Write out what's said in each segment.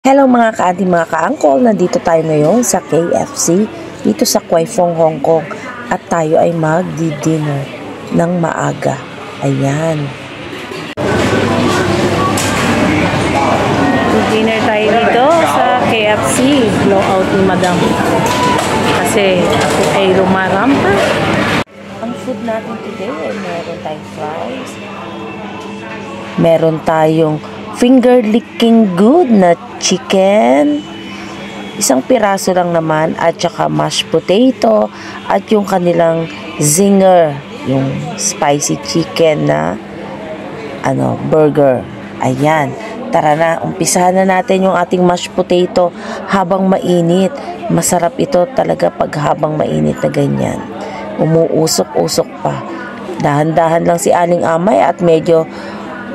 Hello mga ka-auntie, mga ka-uncle, nandito tayo ngayon sa KFC dito sa Kwai Fong, Hong Kong at tayo ay magdi-dinner ng maaga. Ayan. Dinner tayo dito sa KFC, blowout ni Madam. Kasi ako ay rumarampa. Ang food natin today ay meron tayong fries. Meron tayong finger licking good na chicken, isang piraso lang naman, at saka mashed potato at yung kanilang zinger, yung spicy chicken na burger. Ayan, tara na, umpisahan na natin yung ating mashed potato habang mainit. Masarap ito talaga pag habang mainit na ganyan, umuusok-usok pa. Dahan-dahan lang si Aling Amay at medyo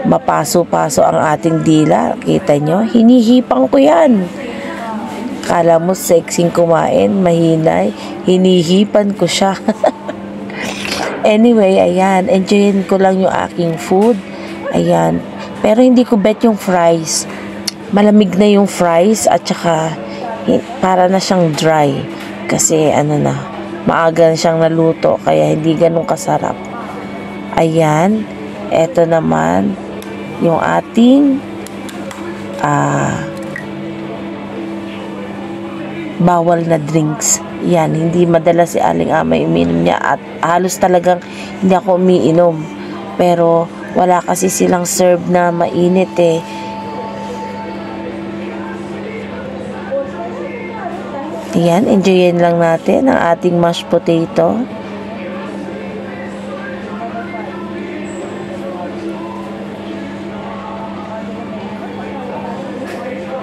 mapaso-paso ang ating dila. Kita nyo, hinihipang ko yan. Kala mo sexing kumain, mahinay, hinihipan ko siya. Anyway, ayan, enjoyin ko lang yung aking food. Ayan, pero hindi ko bet yung fries. Malamig na yung fries at saka para na siyang dry. Kasi maaga na siyang naluto kaya hindi ganun kasarap. Ayan, eto naman yung ating bawal na drinks. Yan, hindi madalas si Aling Amay uminom niya at halos talagang hindi ako umiinom. Pero wala kasi silang serve na mainit eh. Yan, enjoyin lang natin ang ating mashed potato.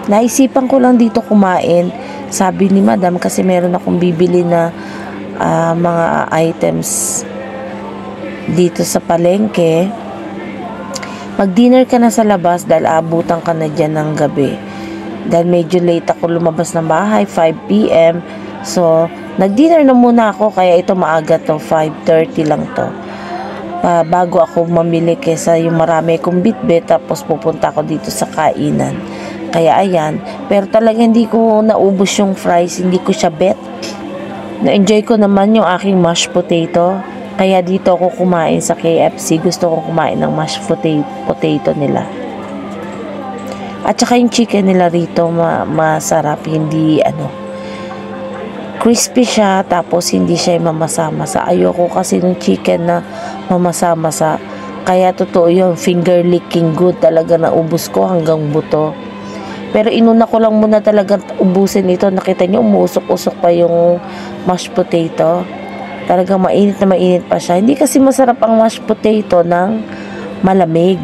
Naisipan ko lang dito kumain, sabi ni Madam, kasi meron akong bibili na mga items dito sa palengke. Mag-dinner ka na sa labas dahil abutan ka na dyan ng gabi. Dahil medyo late ako lumabas ng bahay, 5 PM. So, nag-dinner na muna ako, kaya ito maaga to, 5:30 lang to. Bago ako mamili kesa yung marami kong bitbit, tapos pupunta ako dito sa kainan. Kaya ayan, pero talaga hindi ko naubos yung fries, hindi ko siya bet. Na-enjoy ko naman yung aking mashed potato, kaya dito ako kumain sa KFC. Gusto ko kumain ng mashed potato nila. At saka yung chicken nila rito, masarap, hindi crispy siya, tapos hindi siya mamasa-masa. Ayoko kasi ng chicken na mamasa-masa. Kaya totoo yun, finger licking good, talaga naubos ko hanggang buto. Pero inuna ko lang muna talaga ubusin ito. Nakita nyo, umuusok-usok pa yung mashed potato. Talagang mainit na mainit pa siya. Hindi kasi masarap ang mashed potato ng malamig.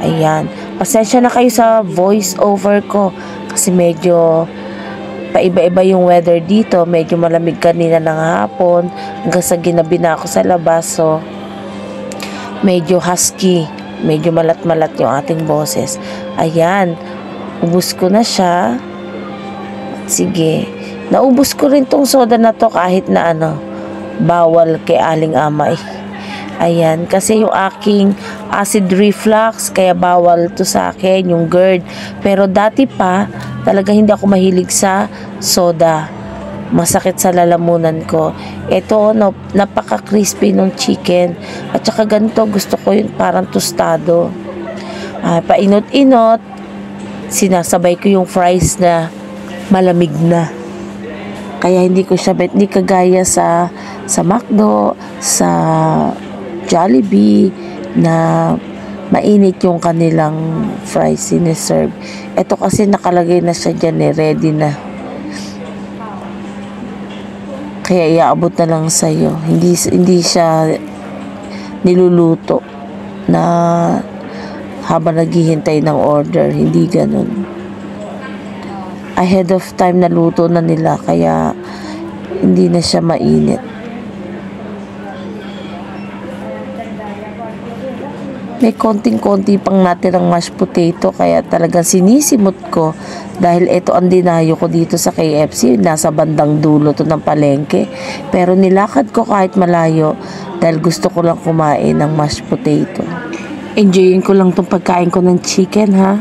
Ayan. Pasensya na kayo sa voice over ko. Kasi medyo paiba-iba yung weather dito. Medyo malamig kanina ng hapon. Hanggang sa ginabi na ako sa labas. So, medyo husky. Medyo malat-malat yung ating boses. Ayan. Ubus ko na siya. Sige. Naubos ko rin tong soda na to kahit na bawal kay Aling Amay. Ayan. Kasi yung aking acid reflux, kaya bawal to sa akin, yung GERD. Pero dati pa, talaga hindi ako mahilig sa soda. Masakit sa lalamunan ko. Ito, napaka-crispy ng chicken. At saka ganito, gusto ko yun parang tostado. Painot-inot. Sinasabay ko yung fries na malamig na. Kaya hindi ko siya bet, hindi kagaya sa McDo, sa Jollibee na mainit yung kanilang fries siniserve. Ito kasi nakalagay na siya dyan ready na. Kaya iaabot na lang sa'yo. Hindi siya niluluto na habang naghihintay ng order. Hindi ganun. Ahead of time na luto na nila, kaya hindi na siya mainit. May konting-konti pang natirang mashed potato, kaya talagang sinisimot ko dahil ito ang dinayo ko dito sa KFC. Nasa bandang dulo to ng palengke, pero nilakad ko kahit malayo dahil gusto ko lang kumain ng mashed potato. Enjoyin ko lang itong pagkain ko ng chicken, ha?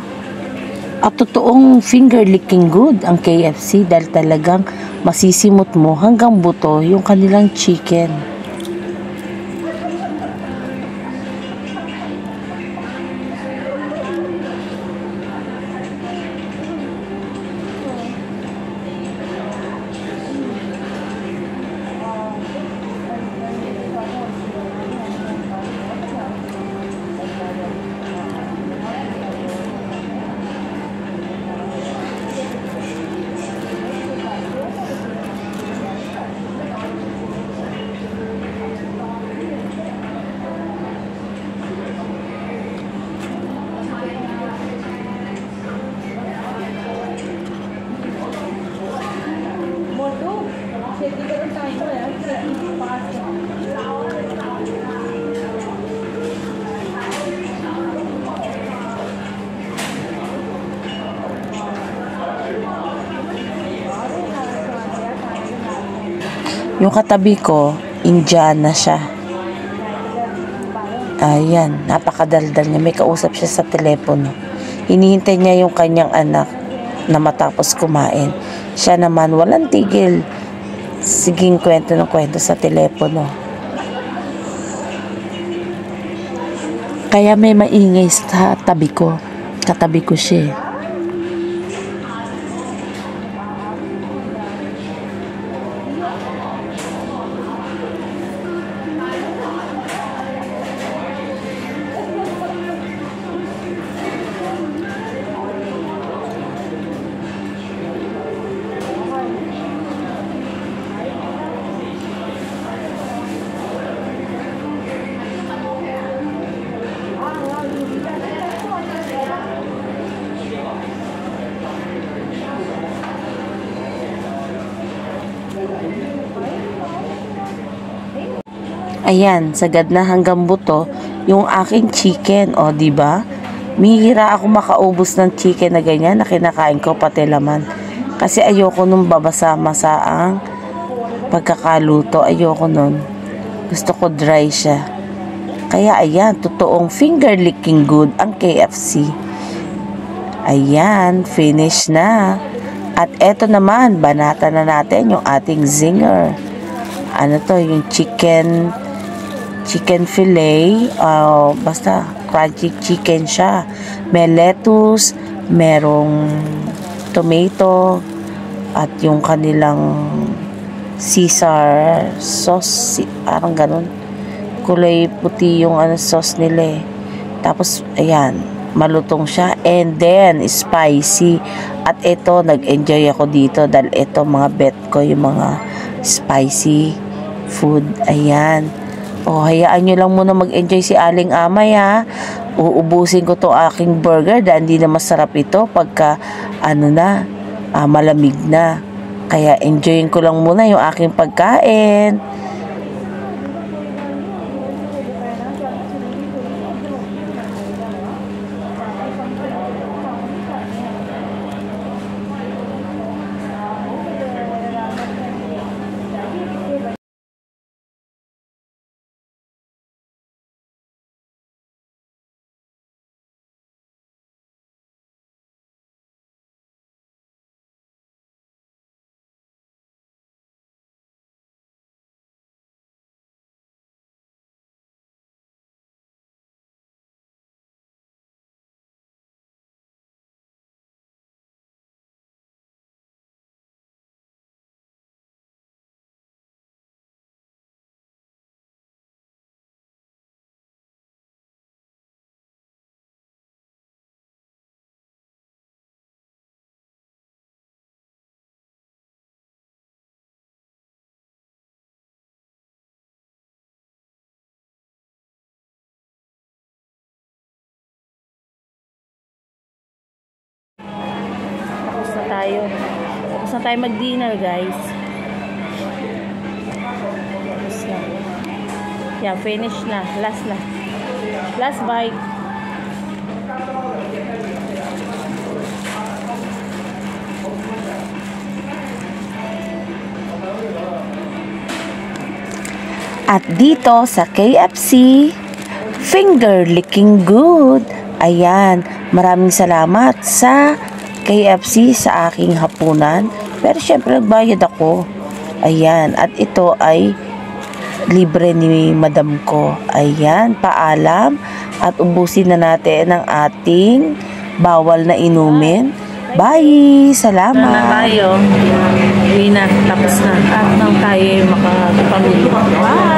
At totoong finger licking good ang KFC dahil talagang masisimot mo hanggang buto yung kanilang chicken. Yung katabi ko, Indiana siya. Ayan, napakadaldal niya. May kausap siya sa telepono. Hinihintay niya yung kanyang anak na matapos kumain. Siya naman, walang tigil. Siging kwento ng kwento sa telepono. Kaya may maingay sa tabi ko. Katabi ko siya. Ayan, sagad na hanggang buto yung aking chicken, o di ba? Mihira ako makaubos ng chicken na ganyan na kinakain ko pati laman. Kasi ayoko nung babasa-masa ang pagkakaluto, ayoko nun. Gusto ko dry siya. Kaya ayan, totoong finger licking good ang KFC. Ayan, finish na. At eto naman, banata na natin yung ating zinger. Ano to, yung chicken fillet, basta crunchy chicken siya. May lettuce, merong tomato, at yung kanilang Caesar sauce, parang ganun. Kulay puti yung sauce nila eh. Tapos, ayan, malutong siya. And then, spicy. At ito, nag-enjoy ako dito dahil ito, mga bet ko, yung mga spicy food. Ayan. O, hayaan nyo lang muna mag-enjoy si Aling Amay, ha. Uubusin ko to aking burger dahil hindi na masarap ito pagka, malamig na. Kaya, enjoyin ko lang muna yung aking pagkain. Tapos na tayo mag-dinner, guys. Tapos na. Yeah, finish na. Last na. Last bite. At dito sa KFC, finger licking good. Ayan, maraming salamat sa KFC sa aking hapunan. Pero syempre nagbayad ako. Ayan, at ito ay libre ni madam ko. Ayan, paalam at ubusin na natin ang ating bawal na inumin. Bye! Salamat! Na tayo. Uwi na. Tapos na. At nang tayo makapamilya. Bye!